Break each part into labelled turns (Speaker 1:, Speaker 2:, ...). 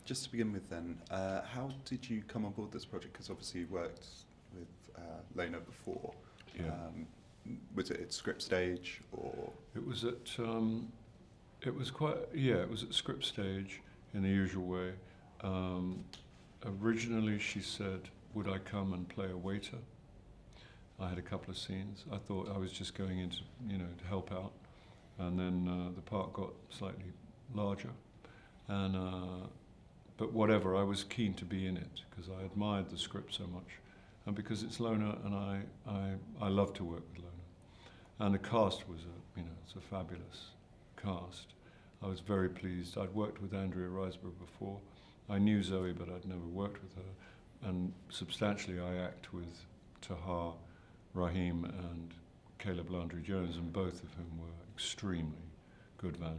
Speaker 1: Just to begin with then, how did you come on board this project? Because obviously you worked with Lena before.
Speaker 2: Yeah.
Speaker 1: Was it at script stage or?
Speaker 2: It was at, it was at script stage in the usual way. Originally she said, would I come and play a waiter? I had a couple of scenes. I thought I was just going in to, to help out. And then the part got slightly larger. And but whatever, I was keen to be in it because I admired the script so much, and because it's Lona, and I love to work with Lona, and the cast was it's a fabulous cast. I was very pleased. I'd worked with Andrea Riseborough before. I knew Zoe, but I'd never worked with her. And substantially, I act with Tahar Rahim and Caleb Landry-Jones, and both of whom were extremely good value.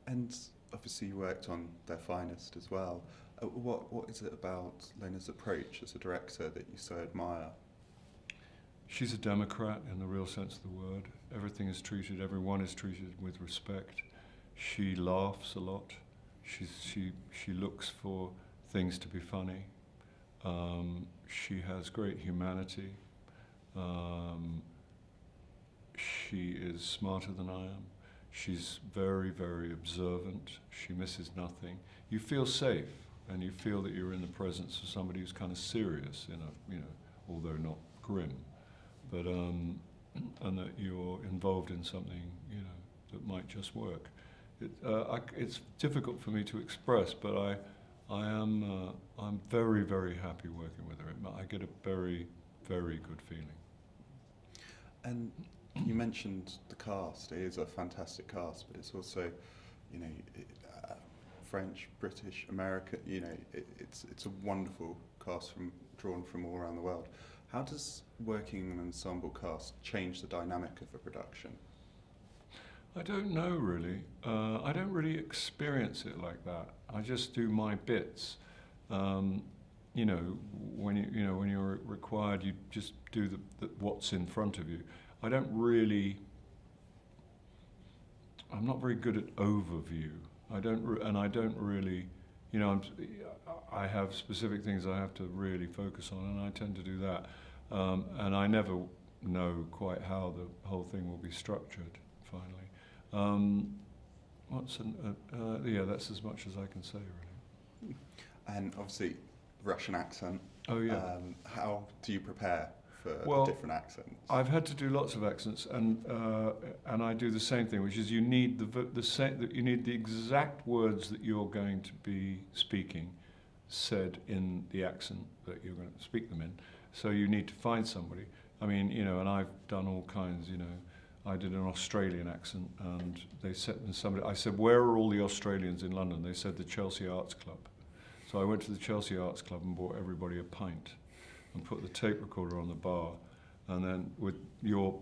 Speaker 1: And obviously you worked on Their Finest as well. What is it about Lena's approach as a director that you so admire?
Speaker 2: She's a democrat in the real sense of the word. Everyone is treated with respect. She laughs a lot. She looks for things to be funny. She has great humanity. She is smarter than I am. She's very, very observant. She misses nothing. You feel safe, and you feel that you're in the presence of somebody who's kind of serious, although not grim, but and that you're involved in something, that might just work. It's difficult for me to express, but I'm very, very happy working with her. I get a very, very good feeling.
Speaker 1: And you mentioned the cast. It is a fantastic cast, but it's also, French, British, American. It's a wonderful cast drawn from all around the world. How does working in an ensemble cast change the dynamic of a production?
Speaker 2: I don't know really. I don't really experience it like that. I just do my bits. When you're required, you just do what's in front of you. I'm not very good at overview. I don't really, I have specific things I have to really focus on, and I tend to do that. And I never know quite how the whole thing will be structured, finally. That's as much as I can say, really.
Speaker 1: And obviously, Russian accent.
Speaker 2: Oh, yeah.
Speaker 1: How do you prepare for different accents?
Speaker 2: I've had to do lots of accents, and I do the same thing, which is you need you need the exact words that you're going to be speaking said in the accent that you're going to speak them in. So you need to find somebody. And I've done all kinds. I did an Australian accent, and they said I said, "Where are all the Australians in London?" They said the Chelsea Arts Club. So I went to the Chelsea Arts Club and bought everybody a pint, and put the tape recorder on the bar, and then with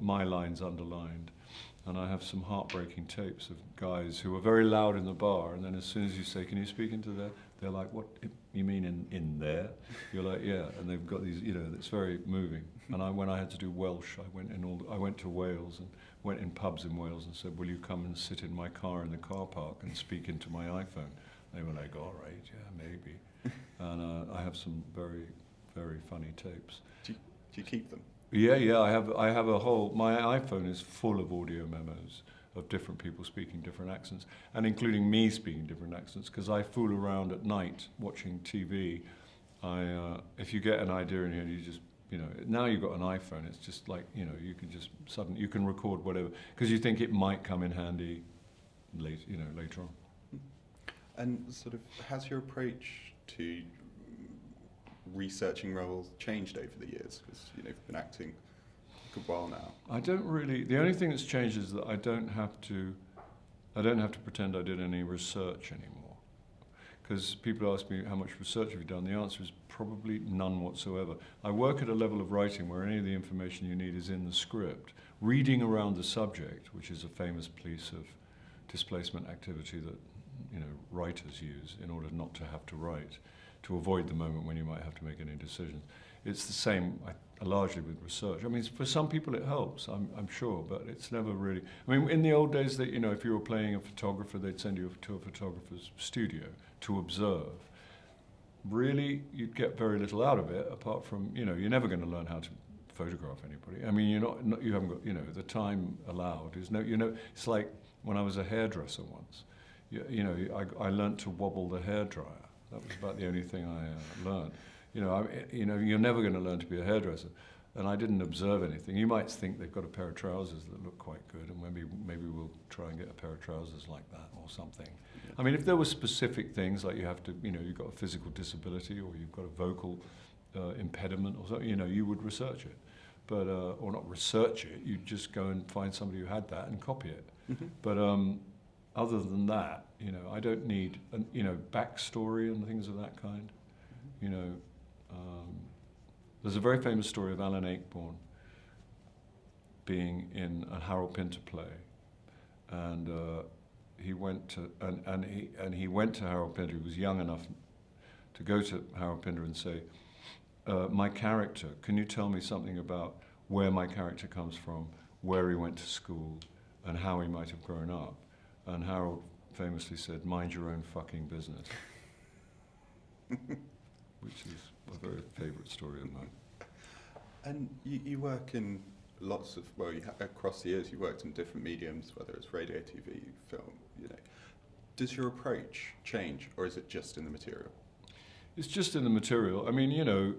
Speaker 2: my lines underlined. And I have some heartbreaking tapes of guys who are very loud in the bar, and then as soon as you say, "Can you speak into there?" They're like, "What you mean in there?" You're like, "Yeah," and they've got these, it's very moving. And when I had to do Welsh, I went to Wales and went in pubs in Wales and said, "Will you come and sit in my car in the car park and speak into my iPhone?" They were like, "All right, yeah, maybe." And I have some very, very funny tapes.
Speaker 1: Do you keep them?
Speaker 2: Yeah. I have a whole. My iPhone is full of audio memos of different people speaking different accents, and including me speaking different accents, because I fool around at night watching TV. If you get an idea in here, you just, now you've got an iPhone. It's just like, you can just you can record whatever, because you think it might come in handy later on.
Speaker 1: And sort of, has your approach to researching roles changed over the years? Because you've been acting a good while now. I don't really. The only thing that's changed is that I don't have to pretend I did any research anymore. Because people ask me, how much research have you done? The answer is probably none whatsoever. I work at a level of writing where any of the information you need is in the script. Reading around the subject, which is a famous piece of displacement activity that writers use in order not to have to write, to avoid the moment when you might have to make any decisions. It's the same. largely with research. I mean, for some people it helps, I'm sure, but it's never really. I mean, in the old days, that if you were playing a photographer, they'd send you to a photographer's studio to observe. Really, you'd get very little out of it, apart from you're never going to learn how to photograph anybody. I mean, you haven't got the time allowed is no. It's like when I was a hairdresser once. I learnt to wobble the hairdryer. That was about the only thing I learned. You're never going to learn to be a hairdresser, and I didn't observe anything. You might think they've got a pair of trousers that look quite good, and maybe we'll try and get a pair of trousers like that or something. I mean, if there were specific things like you have to, you've got a physical disability or you've got a vocal impediment or something, you would research it, but or not research it. You'd just go and find somebody who had that and copy it. Mm-hmm. But other than that, I don't need backstory and things of that kind. There's a very famous story of Alan Ayckbourn being in a Harold Pinter play, and he went to he went to Harold Pinter. He was young enough to go to Harold Pinter and say, "My character, can you tell me something about where my character comes from, where he went to school, and how he might have grown up?" And Harold famously said, "Mind your own fucking business," which is a very favourite story of mine.
Speaker 3: And you work in lots of, across the years you worked in different mediums, whether it's radio, TV, film, Does your approach change, or is it just in the material?
Speaker 1: It's just in the material. I mean,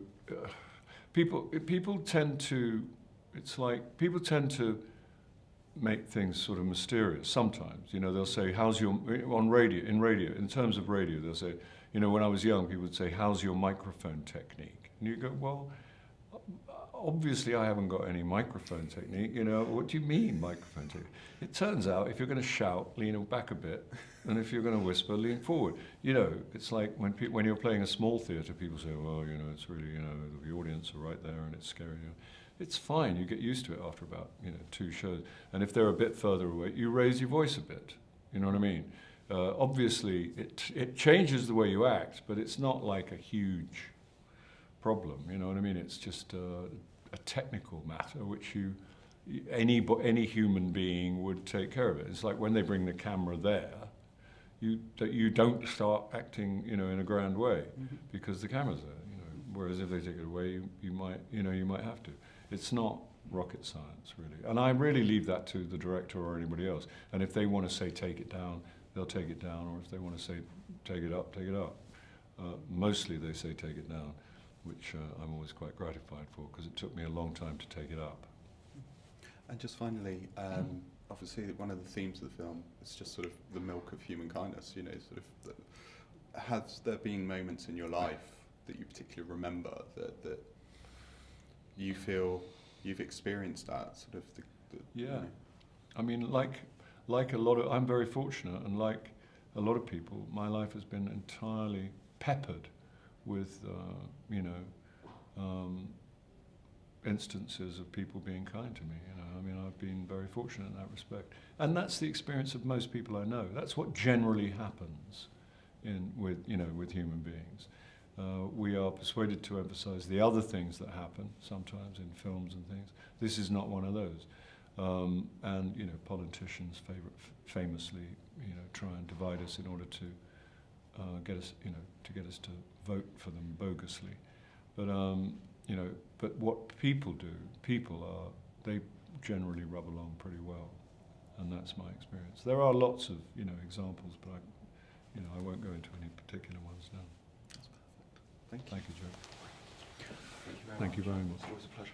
Speaker 1: people tend to, it's like, people tend to make things sort of mysterious sometimes. They'll say, how's your, in terms of radio, they'll say, when I was young, people would say, how's your microphone technique? And you go, well, obviously I haven't got any microphone technique. What do you mean microphone technique? It turns out if you're going to shout, lean back a bit, and if you're going to whisper, lean forward. It's like when you're playing a small theatre, people say, well, it's really, the audience are right there and it's scary. It's fine, you get used to it after about, 2 shows. And if they're a bit further away, you raise your voice a bit. You know what I mean? Obviously, it changes the way you act, but it's not like a huge problem. You know what I mean? It's just a technical matter which any human being would take care of it. It's like when they bring the camera there, you don't start acting, in a grand way, mm-hmm. because the camera's there. Whereas if they take it away, you might have to. It's not rocket science, really. And I really leave that to the director or anybody else. And if they want to say take it down, they'll take it down. Or if they want to say take it up, take it up. Mostly they say take it down, which I'm always quite gratified for, because it took me a long time to take it up.
Speaker 3: And just finally, obviously one of the themes of the film is just sort of the milk of human kindness. Has there been moments in your life that you particularly remember that you feel you've experienced that sort of
Speaker 1: yeah. I mean, like a lot of, I'm very fortunate, and like a lot of people, my life has been entirely peppered with instances of people being kind to me. I mean, I've been very fortunate in that respect, and that's the experience of most people I know. That's what generally happens with human beings. We are persuaded to emphasize the other things that happen sometimes in films and things. This is not one of those. And politicians famously try and divide us in order to get us to vote for them bogusly. But what people do, they generally rub along pretty well, and that's my experience. There are lots of examples, but I won't go into any particular ones now.
Speaker 3: That's perfect. Thank you.
Speaker 1: Thank you, Joe.
Speaker 3: Thank you very much.
Speaker 1: It's always a pleasure.